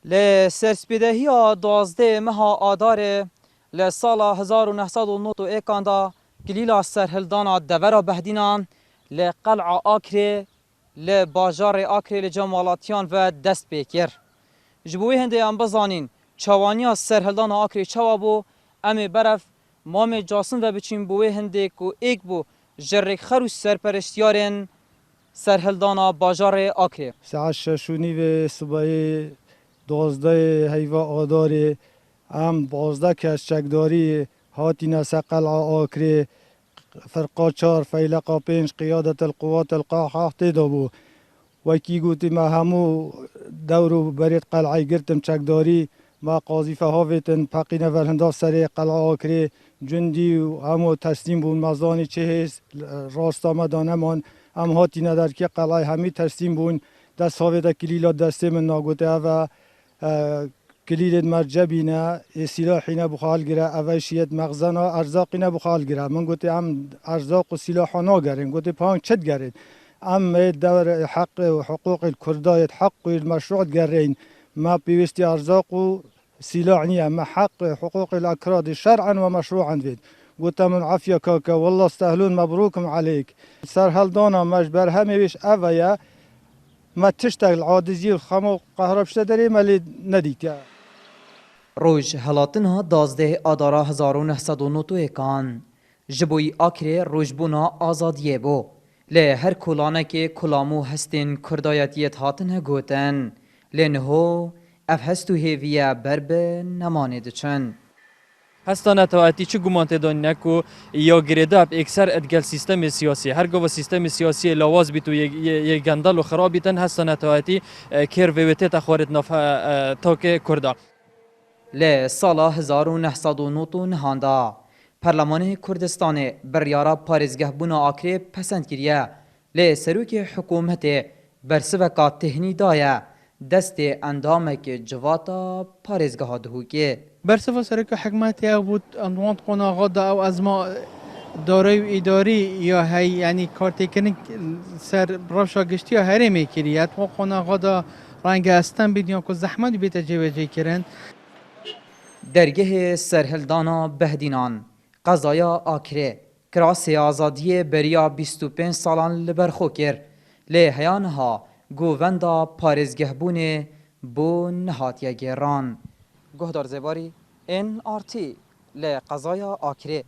لسرسپیدهی 12 مها آدار لسال 1991 دا گلیلا سرهلدانا دورا بهدینان لقلع آکره لباجار آکره لجمالاتیان و دست بیکر جبوی هنده ام بزانین چوانی سرهلدانا آکره چوابو امی برف مام جاسن و بچین بوی هنده کو ایک بو جرک خروش سرپرشتیارن سرهلدانا باجار آکره ساعت 6 و صبح 12 هیوا آداری هم 12 کس چکداری هاتی نسقل آکری فرقا 4 فیلقا 5 قیادت القوات القاحة تدابو وکی گوتی ما همو دورو برید قلعه گرتم چکداری ما قاضیفه هاویتن پاقینه ورهنده سری قلعه آکری جندی و همو تسلیم بون مزانی چه هست راست آمدانه من هم هاتی ندار که قلعه همی تسلیم بون دست هاویده کلیلا دسته من ناگوته و کلیل مرجبینه سلاحی نبخال گره اوشیت مغزنا ارزاقی نبخال گره من گوته هم ارزاق و سلاح ناگرین گوته پانگ چد گرین ام دور حق و حقوق الكردایت حق و المشروع گرین ما پیوستی ارزاق و سلاح نیه ما حق حقوق الاکراد شرعا و مشروعا بید گوته من عافیه کاکا والله استهلون مبروکم علیک سرهلدانا مجبر همیش اویا ما تشتغل عادزی الخمو قهربشته داری ملی ندیت روز هلاتنها 12 آدارا 1991 جبوی آکره روزبونا آزادیه بو لی هر کلانه که کلامو هستین کردایتیت هاتن گوتن لنهو اف هستو هیویه برب نمانید چن هستانه تواتی چه گمانت دانیه که یا گریده اب اکثر ادگل سیستم سیاسی هر گوه سیستم سیاسی لواز بیتو یک گندل و خرابیتن هستانه تواتی کر ویوته تخوارت ناف تاک کرده لی سالا 1999 هاندا پرلمان کردستان بریارا پارزگه بونا آکره پسند کریه لی سروک حکومت برسوکا تهنی دایه دست اندامک جواتا پارزگه دهوکه برسفا سرک حکمت یا بود انوانت قنا غدا او از ما دارای اداری یا هی یعنی کارتکنی سر رفشا گشتی یا هری میکریت و قنا غدا رنگ استن بیدیان که زحمت بیت جوجه کرن درگه سرهلدانا بهدینان قضایا آکره کراسی آزادی بریا 25 سالان لبرخو کر لی هیانها گووندا پارزگه بونه بو نهاتیه گران گهدار زباری NRT لی قضایا آکره